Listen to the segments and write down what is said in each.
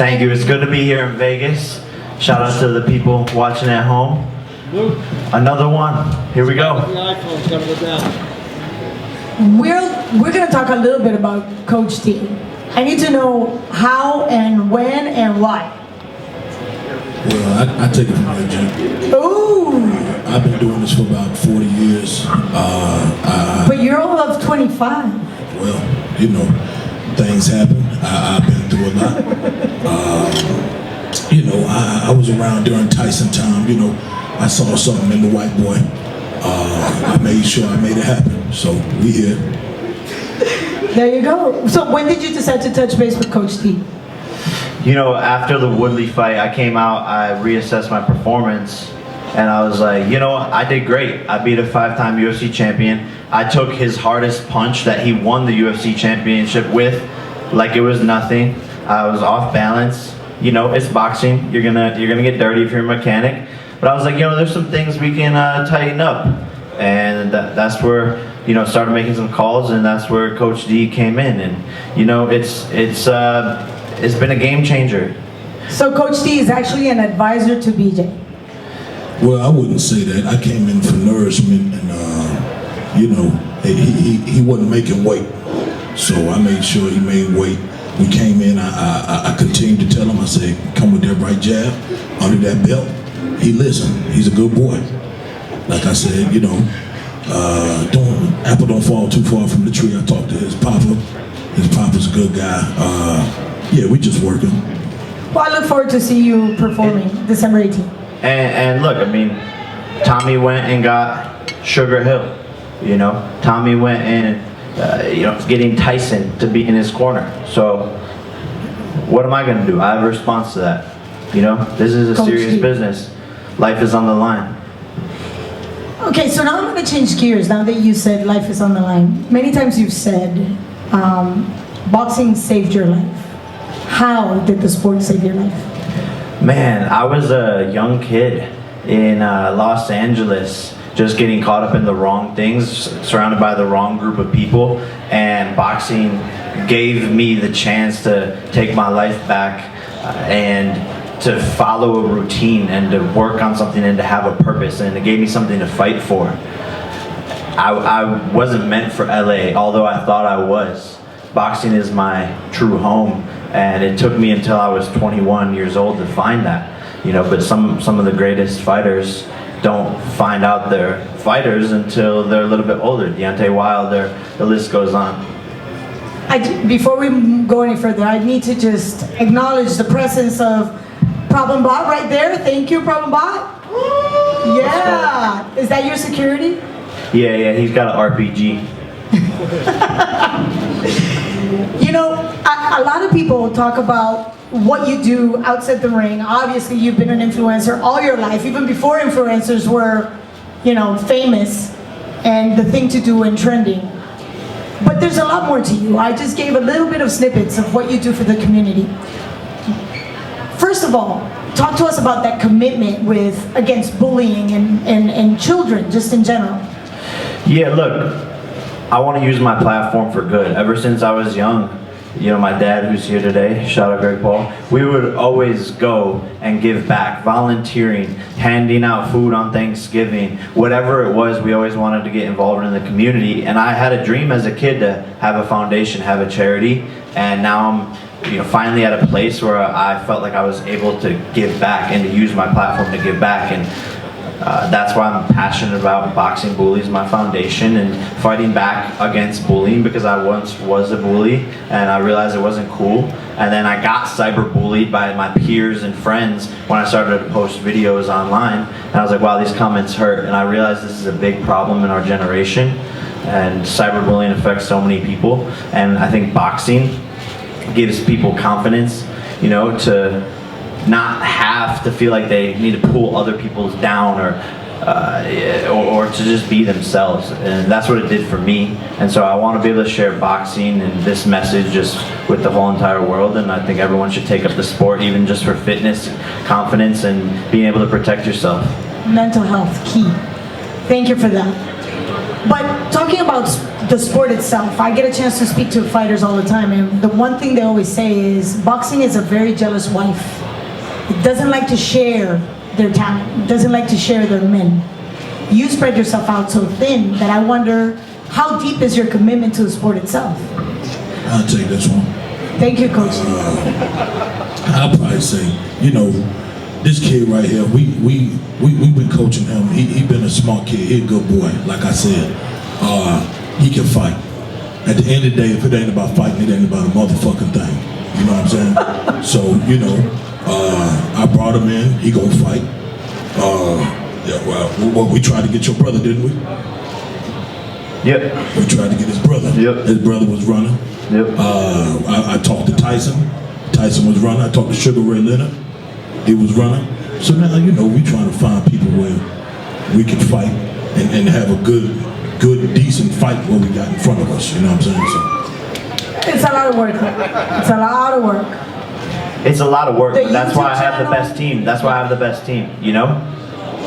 Thank you. It's good to be here in Vegas. Shout out to the people watching at home. Another one. Here we go. We're going to talk a little bit about Coach T. I need to know how and when and why. Well, I take it from there, Jim. Ooh. I've been doing this for about 40 years. But you're all of 25. Well, you know, things happen. I've been through a lot. You know, I was around during Tyson time. You know, I saw something in the white boy. I made sure I made it happen. So we here. There you go. So when did you decide to touch base with Coach T? You know, after the Woodley fight, I came out, I reassessed my performance, and I was like, you know, I did great. I beat a 5-time UFC champion. I took his hardest punch that he won the UFC championship with like it was nothing. I was off balance. You know, it's boxing. You're gonna get dirty if you're a mechanic. But I was like, you know, there's some things we can tighten up, and that's where, you know, started making some calls, and that's where Coach D came in, and you know, it's been a game changer. So Coach D is actually an advisor to BJ. Well, I wouldn't say that. I came in for nourishment, and you know, he wasn't making weight, so I made sure he made weight. We came in. I continued to tell him. I said, "Come with that right jab, under that belt." He listened. He's a good boy. Like I said, you know, apple don't fall too far from the tree. I talked to his papa. His papa's a good guy. Yeah, we just working. Well, I look forward to see you performing December 18th. And look, I mean, Tommy went and got Sugar Hill. You know, Tommy went and you know, getting Tyson to be in his corner. So what am I going to do? I have a response to that. You know, this is a Coach serious D. business. Life is on the line. Okay, so now I'm going to change gears now that you said life is on the line. Many times you've said boxing saved your life. How did the sport save your life? Man, I was a young kid in Los Angeles, just getting caught up in the wrong things, surrounded by the wrong group of people, and boxing gave me the chance to take my life back and to follow a routine and to work on something and to have a purpose, and it gave me something to fight for. I wasn't meant for LA, although I thought I was. Boxing is my true home, and it took me until I was 21 years old to find that. You know, but some of the greatest fighters don't find out they're fighters until they're a little bit older. Deontay Wilder, the list goes on. Before we go any further, I need to just acknowledge the presence of Problem Bot right there. Thank you, Problem Bot. Yeah. Is that your security? Yeah, he's got an RPG. You know, a lot of people talk about what you do outside the ring. Obviously, you've been an influencer all your life, even before influencers were, you know, famous and the thing to do and trending. But there's a lot more to you. I just gave a little bit of snippets of what you do for the community. First of all, talk to us about that commitment against bullying and children, just in general. Yeah, look, I want to use my platform for good. Ever since I was young, you know, my dad, who's here today, shout out Greg Paul, we would always go and give back, volunteering, handing out food on Thanksgiving, whatever it was, we always wanted to get involved in the community. And I had a dream as a kid to have a foundation, have a charity, and now I'm, you know, finally at a place where I felt like I was able to give back and to use my platform to give back. And that's why I'm passionate about Boxing Bullies, my foundation, and fighting back against bullying, because I once was a bully and I realized it wasn't cool. And then I got cyberbullied by my peers and friends when I started to post videos online. And I was like, wow, these comments hurt. And I realized this is a big problem in our generation. And cyberbullying affects so many people. And I think boxing gives people confidence, you know, to not have to feel like they need to pull other people down or to just be themselves. And that's what it did for me. And so I want to be able to share boxing and this message just with the whole entire world. And I think everyone should take up the sport, even just for fitness, confidence, and being able to protect yourself. Mental health, key. Thank you for that. But talk talking about the sport itself, I get a chance to speak to fighters all the time, and the one thing they always say is boxing is a very jealous wife. It doesn't like to share their talent. It doesn't like to share their men. You spread yourself out so thin that I wonder, how deep is your commitment to the sport itself? I'll take this one. Thank you, Coach. I'll probably say, this kid right here, we've been coaching him. He been a smart kid. He a good boy. Like I said, he can fight. At the end of the day, if it ain't about fighting, it ain't about a motherfucking thing. You know what I'm saying? So, I brought him in. He gonna fight. We tried to get your brother, didn't we? Yep. We tried to get his brother. Yep. His brother was running. Yep. I talked to Tyson. Tyson was running. I talked to Sugar Ray Leonard. He was running. So now, we trying to find people where we can fight and have a good, decent fight what we got in front of us. You know what I'm saying? So. It's a lot of work. It's a lot of work. It's a lot of work, The but that's why I YouTube have the channel- best team. That's why I have the best team,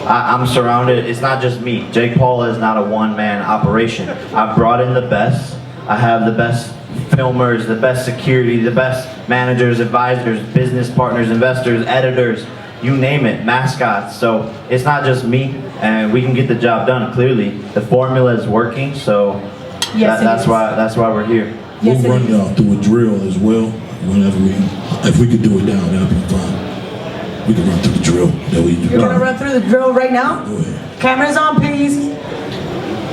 I'm surrounded, it's not just me. Jake Paul is not a one-man operation. I've brought in the best. I have the best filmers, the best security, the best managers, advisors, business partners, investors, editors, you name it, mascots. So it's not just me, and we can get the job done, clearly. The formula is working, so Yes, it that's is. why we're here. Yes, We'll it run is. y'all through a drill as well. If we could do it down, that'd be fine. We can run through the drill that we do. You're gonna run through the drill right now? Go ahead. Cameras on, please.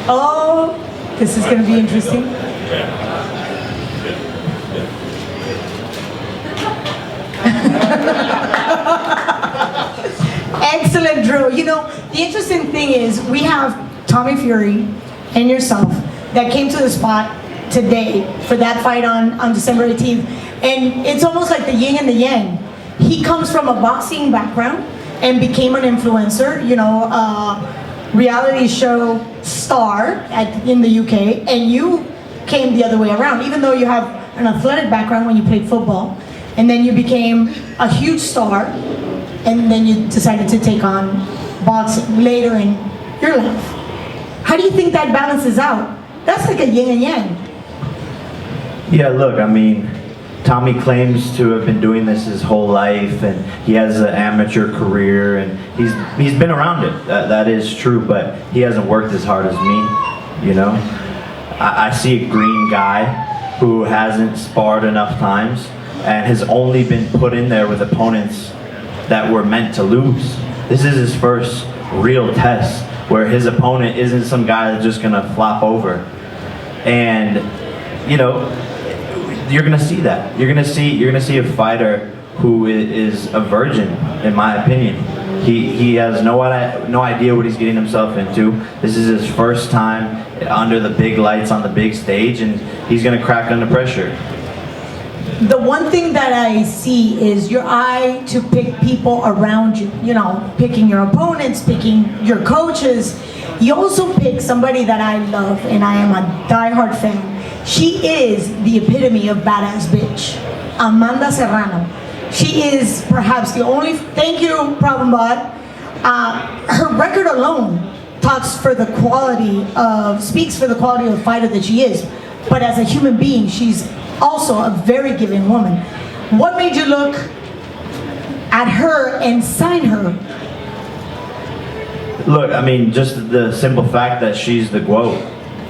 Oh, this is gonna be interesting. Excellent drill. The interesting thing is we have Tommy Fury and yourself that came to the spot today for that fight on December 18th. And it's almost like the yin and the yang. He comes from a boxing background and became an influencer, reality show star in the UK, and you came the other way around, even though you have an athletic background when you played football, and then you became a huge star, and then you decided to take on boxing later in your life. How do you think that balances out? That's like a yin and yang. Yeah, look, Tommy claims to have been doing this his whole life, and he has an amateur career, and he's been around it. That is true, but he hasn't worked as hard as me, I see a green guy who hasn't sparred enough times and has only been put in there with opponents that were meant to lose. This is his first real test where his opponent isn't some guy that's just gonna flop over. And, you're gonna see that. You're gonna see a fighter who is a virgin, in my opinion. He has no idea what he's getting himself into. This is his first time under the big lights on the big stage, and he's gonna crack under pressure. The one thing that I see is your eye to pick people around you, picking your opponents, picking your coaches. You also pick somebody that I love, and I am a diehard fan. She is the epitome of badass bitch, Amanda Serrano. She is perhaps the only, thank you, Problem Bot. Her record alone speaks for the quality of fighter that she is. But as a human being, she's also a very giving woman. What made you look at her and sign her? Look, just the simple fact that she's the GOAT,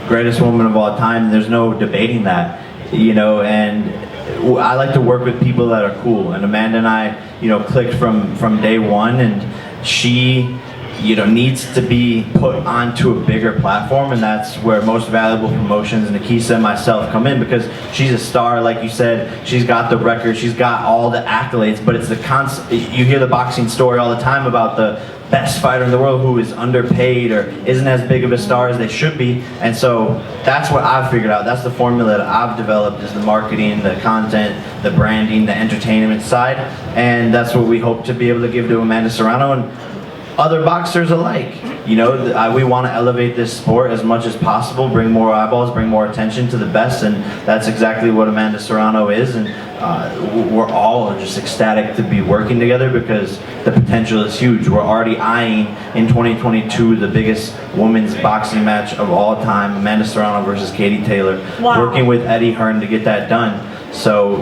greatest woman of all time. There's no debating that, and I like to work with people that are cool. And Amanda and I, clicked from day one, and she, needs to be put onto a bigger platform, and that's where Most Valuable Promotions and Akisa and myself come in, because she's a star, like you said. She's got the record, she's got all the accolades, but it's the constant. You hear the boxing story all the time about the best fighter in the world who is underpaid or isn't as big of a star as they should be. And so that's what I've figured out. That's the formula that I've developed, is the marketing, the content, the branding, the entertainment side. And that's what we hope to be able to give to Amanda Serrano. And other boxers alike. You know, we want to elevate this sport as much as possible, bring more eyeballs, bring more attention to the best, and that's exactly what Amanda Serrano is. And we're all just ecstatic to be working together because the potential is huge. We're already eyeing in 2022 the biggest women's boxing match of all time, Amanda Serrano versus Katie Taylor. Wow. Working with Eddie Hearn to get that done. So,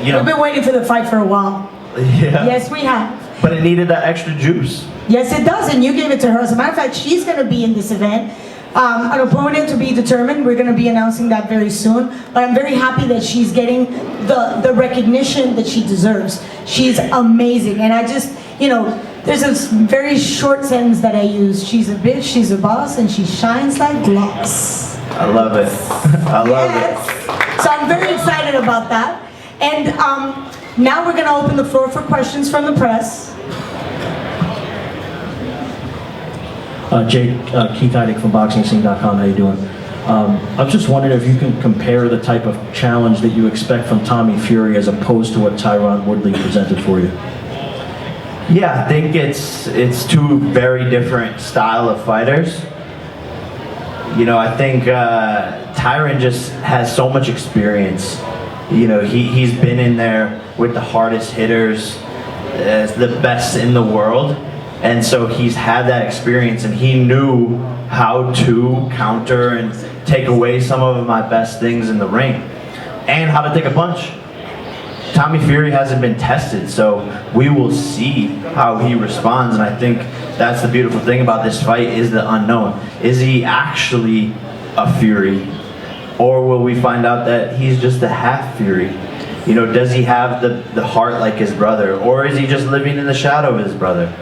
you know. We've been waiting for the fight for a while. Yeah. Yes, we have. But it needed that extra juice. Yes, it does, and you gave it to her. As a matter of fact, she's going to be in this event. An opponent to be determined. We're going to be announcing that very soon. But I'm very happy that she's getting the recognition that she deserves. She's amazing, and I just, you know, there's a very short sentence that I use. She's a bitch, she's a boss, and she shines like glass. I love it. I love it. So I'm very excited about that. And now we're going to open the floor for questions from the press. Jake, Keith Heidick from BoxingScene.com. How you doing? I'm just wondering if you can compare the type of challenge that you expect from Tommy Fury as opposed to what Tyron Woodley presented for you. Yeah, I think it's two very different style of fighters. You know, I think Tyron just has so much experience. You know, he's been in there with the hardest hitters, the best in the world. And so he's had that experience and he knew how to counter and take away some of my best things in the ring. And how to take a punch. Tommy Fury hasn't been tested, so we will see how he responds. And I think that's the beautiful thing about this fight is the unknown. Is he actually a Fury? Or will we find out that he's just a half Fury? You know, does he have the heart like his brother? Or is he just living in the shadow of his brother?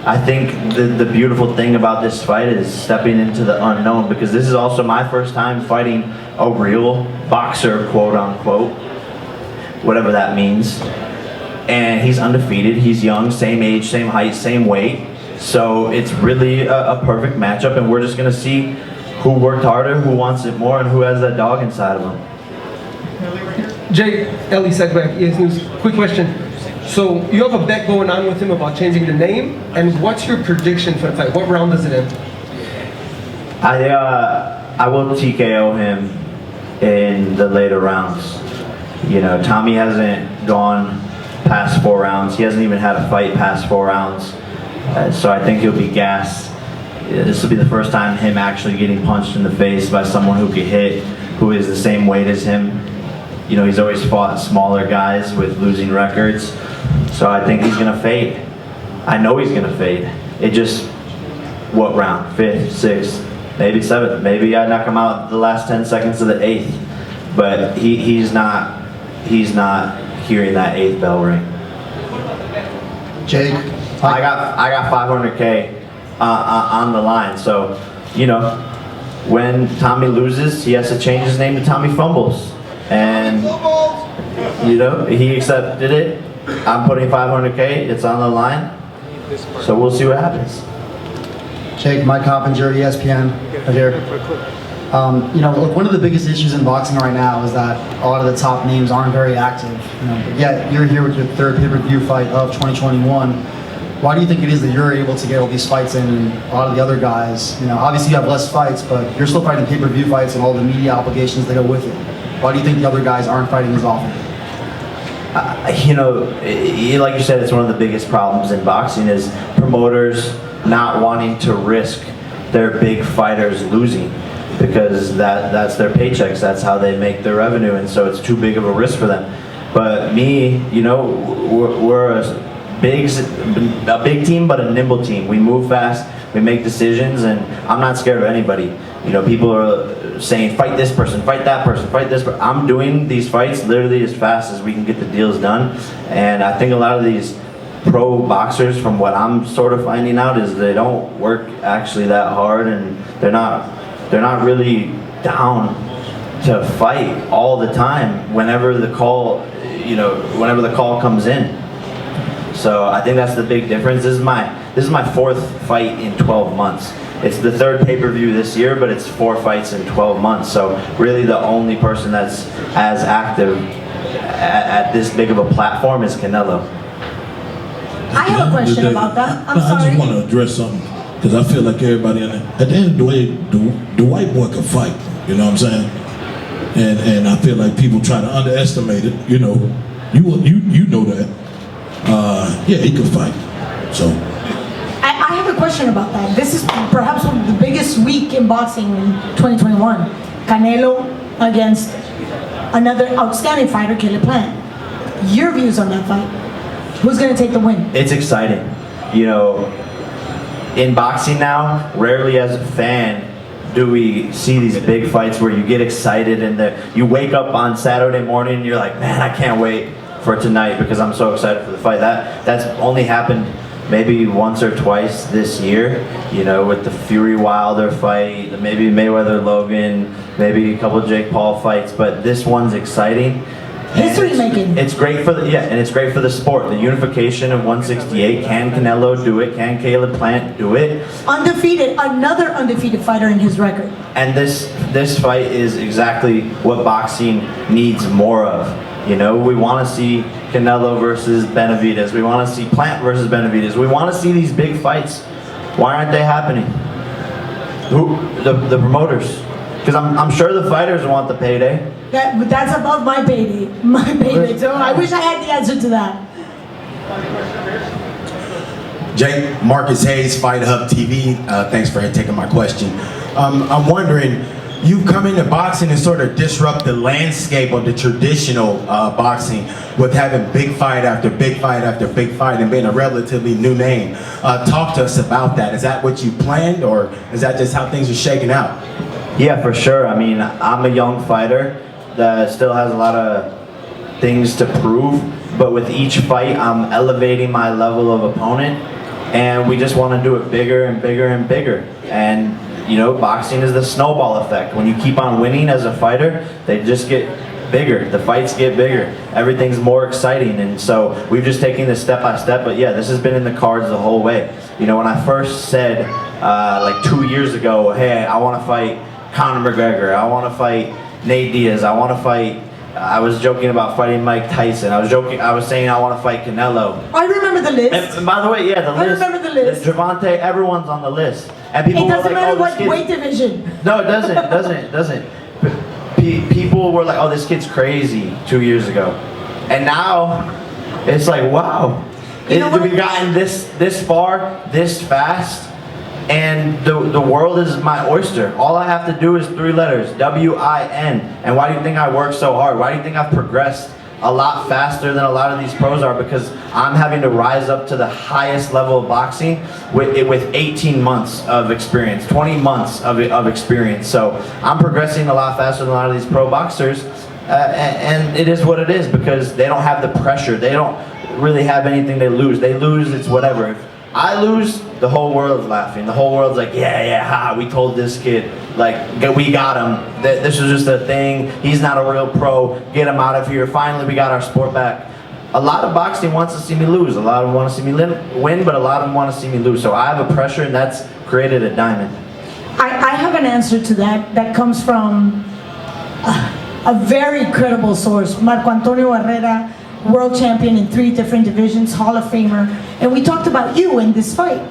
I think the beautiful thing about this fight is stepping into the unknown, because this is also my first time fighting a real boxer, quote unquote, whatever that means. And he's undefeated, he's young, same age, same height, same weight. So it's really a perfect matchup, and we're just gonna see who worked harder, who wants it more, and who has that dog inside of him. Jay, Ellie Sedgwick, ES News. Quick question. So you have a bet going on with him about changing the name, and what's your prediction for the fight? What round does it end? I will TKO him in the later rounds. You know, Tommy hasn't gone past 4 rounds. He hasn't even had a fight past 4 rounds. So I think he'll be gassed. This will be the first time him actually getting punched in the face by someone who could hit, who is the same weight as him. You know, he's always fought smaller guys with losing records. So I think he's gonna fade. I know he's gonna fade. It just, what round? 5th, 6th, maybe 7th. Maybe I knock him out the last 10 seconds of the 8th. But he's not hearing that 8th bell ring. Jake, I got 500K on the line. So, you know, when Tommy loses, he has to change his name to Tommy Fumbles. And, you know, he accepted it. I'm putting 500K, it's on the line. So we'll see what happens. Jake, Mike Coppinger, ESPN, right here. You know, look, one of the biggest issues in boxing right now is that a lot of the top names aren't very active. You know, but yet you're here with your 3rd pay-per-view fight of 2021. Why do you think it is that you're able to get all these fights in, and a lot of the other guys, you know, obviously you have less fights, but you're still fighting pay-per-view fights and all the media obligations that go with it. Why do you think the other guys aren't fighting as often? You know, like you said, it's one of the biggest problems in boxing is promoters not wanting to risk their big fighters losing, because that's their paychecks, that's how they make their revenue, and so it's too big of a risk for them. But me, you know, we're a big team, but a nimble team. We move fast, we make decisions, and I'm not scared of anybody. You know, people are saying, fight this person, fight that person, fight this person. I'm doing these fights literally as fast as we can get the deals done. And I think a lot of these pro boxers, from what I'm sort of finding out, is they don't work actually that hard, and they're not really down to fight all the time whenever the call, whenever the call comes in. So I think that's the big difference. This is my 4th fight in 12 months. It's the 3rd pay-per-view this year, but it's 4 fights in 12 months. So really the only person that's as active at this big of a platform is Canelo. I have a question about that. I'm I sorry. just want to address something because I feel like everybody in there. At the end of the day, the white boy can fight. You know what I'm saying? And I feel like people try to underestimate it. You know, you know that. Yeah, he can fight. So. I have a question about that. This is perhaps one of the biggest week in boxing in 2021. Canelo against another outstanding fighter, Caleb Plant. Your views on that fight? Who's going to take the win? It's exciting. You know, in boxing now, rarely as a fan do we see these big fights where you get excited and you wake up on Saturday morning and you're like, man, I can't wait for tonight because I'm so excited for the fight. That's only happened maybe once or twice this year, you know, with the Fury Wilder fight, maybe Mayweather Logan, maybe a couple of Jake Paul fights, but this one's exciting. History making. It's great for and it's great for the sport. The unification of 168. Can Canelo do it? Can Caleb Plant do it? Undefeated, another undefeated fighter in his record. And this fight is exactly what boxing needs more of. You know, we want to see Canelo versus Benavidez. We want to see Plant versus Benavidez. We want to see these big fights. Why aren't they happening? Who? The promoters. Because I'm sure the fighters want the payday. That's above my payday. My payday. So I wish I had the answer to that. Jake, Marcus Hayes, Fight Hub TV. Thanks for taking my question. I'm wondering, you come into boxing and sort of disrupt the landscape of the traditional boxing with having big fight after big fight after big fight and being a relatively new name. Talk to us about that. Is that what you planned, or is that just how things are shaking out? Yeah, for sure. I mean, I'm a young fighter that still has a lot of things to prove, but with each fight, I'm elevating my level of opponent, and we just want to do it bigger and bigger and bigger. And you know, boxing is the snowball effect. When you keep on winning as a fighter, they just get bigger. The fights get bigger. Everything's more exciting. And so we've just taken this step by step. But yeah, this has been in the cards the whole way. You know, when I first said, like 2 years ago, hey, I want to fight Conor McGregor. I want to fight Nate Diaz. I want to fight... I was joking about fighting Mike Tyson. I was saying I want to fight Canelo. I remember the list. And by the way, yeah, the list. I remember the list. Javante, everyone's on the list. And people It doesn't were like, matter oh, what this weight kid's... division. No, it doesn't. People were like, oh, this kid's crazy 2 years ago. And now, it's like, wow. You know what? We've gotten this far, this fast, and the world is my oyster. All I have to do is 3 letters, W-I-N. And why do you think I work so hard? Why do you think I've progressed a lot faster than a lot of these pros are? Because I'm having to rise up to the highest level of boxing with 18 months of experience, 20 months of experience. So I'm progressing a lot faster than a lot of these pro boxers. And it is what it is because they don't have the pressure. They don't really have anything to lose. They lose, it's whatever. If I lose, the whole world's laughing. The whole world's like, yeah, ha, we told this kid, like, we got him. This was just a thing. He's not a real pro. Get him out of here. Finally, we got our sport back. A lot of boxing wants to see me lose. A lot of them want to see me win, but a lot of them want to see me lose. So I have a pressure, and that's created a diamond. I have an answer to that comes from a very credible source, Marco Antonio Herrera, world champion in 3 different divisions, Hall of Famer, and we talked about you in this fight.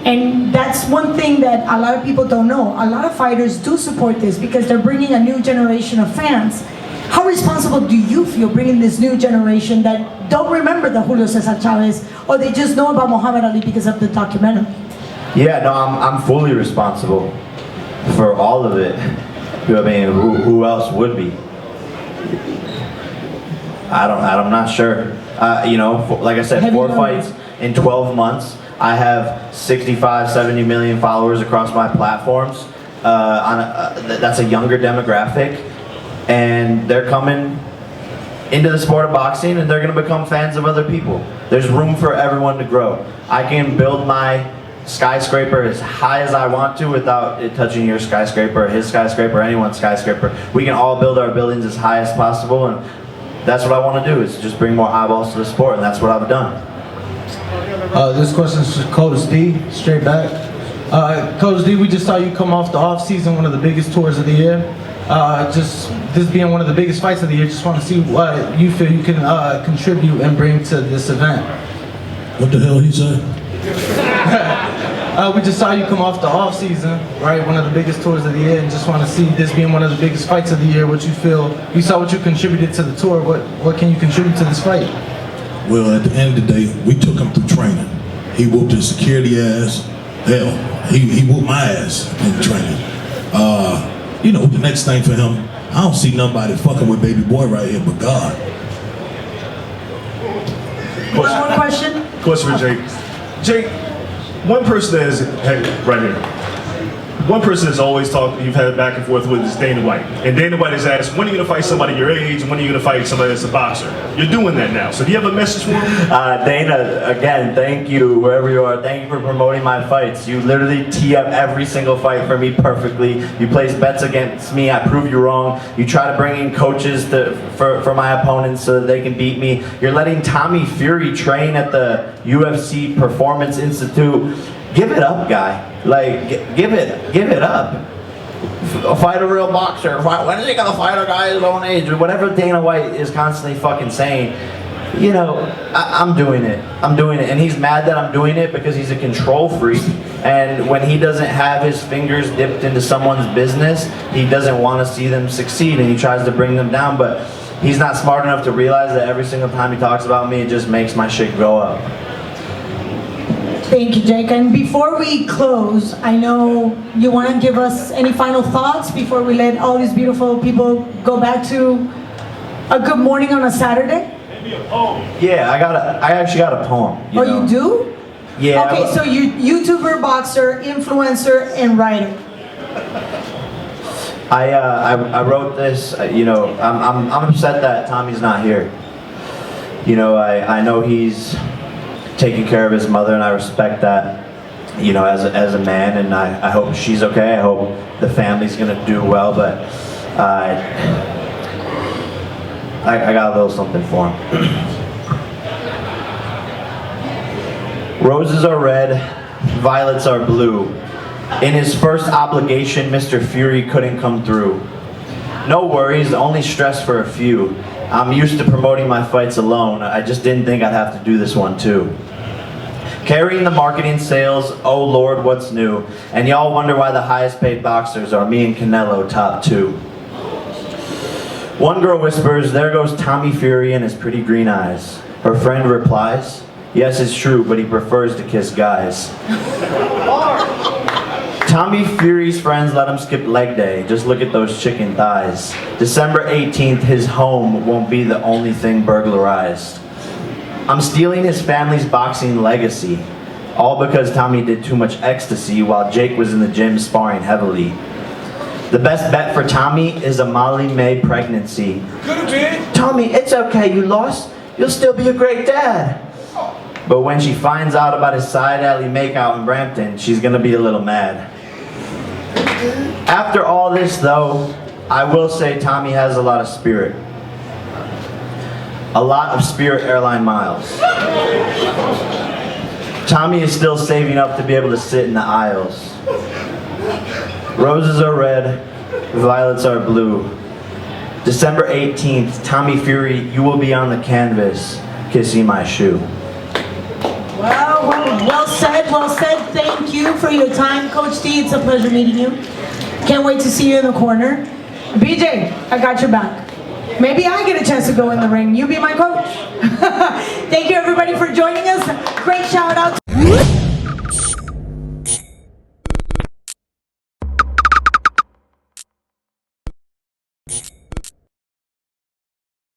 And that's one thing that a lot of people don't know. A lot of fighters do support this because they're bringing a new generation of fans. How responsible do you feel bringing this new generation that don't remember the Julio Cesar Chavez, or they just know about Muhammad Ali because of the documentary? Yeah, no, I'm fully responsible for all of it. I mean, who else would be? I'm not sure. You know, like I said, 4 fights in 12 months. I have 65, 70 million followers across my platforms. That's a younger demographic, and they're coming into the sport of boxing, and they're going to become fans of other people. There's room for everyone to grow. I can build my skyscraper as high as I want to without it touching your skyscraper, his skyscraper, anyone's skyscraper. We can all build our buildings as high as possible, and that's what I want to do, is just bring more eyeballs to the sport, and that's what I've done. This question is to Coach D, straight back. Coach D, we just saw you come off the off season, one of the biggest tours of the year. Just this being one of the biggest fights of the year, just want to see what you feel you can contribute and bring to this event. What the hell he said? We just saw you come off the off season, right? One of the biggest tours of the year, and just want to see this being one of the biggest fights of the year. What you feel? We saw what you contributed to the tour. What can you contribute to this fight? Well, at the end of the day, we took him through training. He whooped his security ass. Hell, he whooped my ass in training. You know, the next thing for him, I don't see nobody fucking with baby boy right here but God. One more question? Question for Jake. Jake, one person that is, hey, right here. One person that's always talked, you've had back and forth with is Dana White. And Dana White has asked, when are you going to fight somebody your age and when are you going to fight somebody that's a boxer? You're doing that now. So do you have a message for him? Dana, again, thank you, wherever you are. Thank you for promoting my fights. You literally tee up every single fight for me perfectly. You place bets against me. I prove you wrong. You try to bring in coaches for my opponents so that they can beat me. You're letting Tommy Fury train at the UFC Performance Institute. Give it up, guy. Like, give it up. Fight a real boxer. When is he gonna fight a guy his own age? Or whatever Dana White is constantly fucking saying. You know, I'm doing it. I'm doing it. And he's mad that I'm doing it because he's a control freak. And when he doesn't have his fingers dipped into someone's business, he doesn't want to see them succeed and he tries to bring them down. But he's not smart enough to realize that every single time he talks about me, it just makes my shit go up. Thank you, Jake. And before we close, I know you want to give us any final thoughts before we let all these beautiful people go back to a good morning on a Saturday? Yeah, I actually got a poem. Oh, you do? Yeah. Okay, so you YouTuber, boxer, influencer, and writer. I wrote this. You know, I'm upset that Tommy's not here. You know, I know he's taking care of his mother, and I respect that. You know, as a man, and I hope she's okay. I hope the family's gonna do well. But I got a little something for him. Roses are red, violets are blue. In his first obligation, Mr. Fury couldn't come through. No worries, only stress for a few. I'm used to promoting my fights alone. I just didn't think I'd have to do this one too. Carrying the marketing sales, oh Lord, what's new? And y'all wonder why the highest paid boxers are me and Canelo top two. One girl whispers, there goes Tommy Fury and his pretty green eyes. Her friend replies, yes, it's true, but he prefers to kiss guys. Tommy Fury's friends let him skip leg day. Just look at those chicken thighs. December 18th, his home won't be the only thing burglarized. I'm stealing his family's boxing legacy. All because Tommy did too much ecstasy while Jake was in the gym sparring heavily. The best bet for Tommy is a Molly May pregnancy. Tommy, it's okay, you lost. You'll still be a great dad. But when she finds out about his side alley makeout in Brampton, she's gonna be a little mad. After all this though, I will say Tommy has a lot of spirit. A lot of Spirit airline miles. Tommy is still saving up to be able to sit in the aisles. Roses are red, violets are blue. December 18th, Tommy Fury, you will be on the canvas, kissing my shoe. Well said, well said. Thank you for your time, Coach D. It's a pleasure meeting you. Can't wait to see you in the corner. BJ, I got your back. Maybe I get a chance to go in the ring. You be my coach. Thank you everybody for joining us. Great shout out to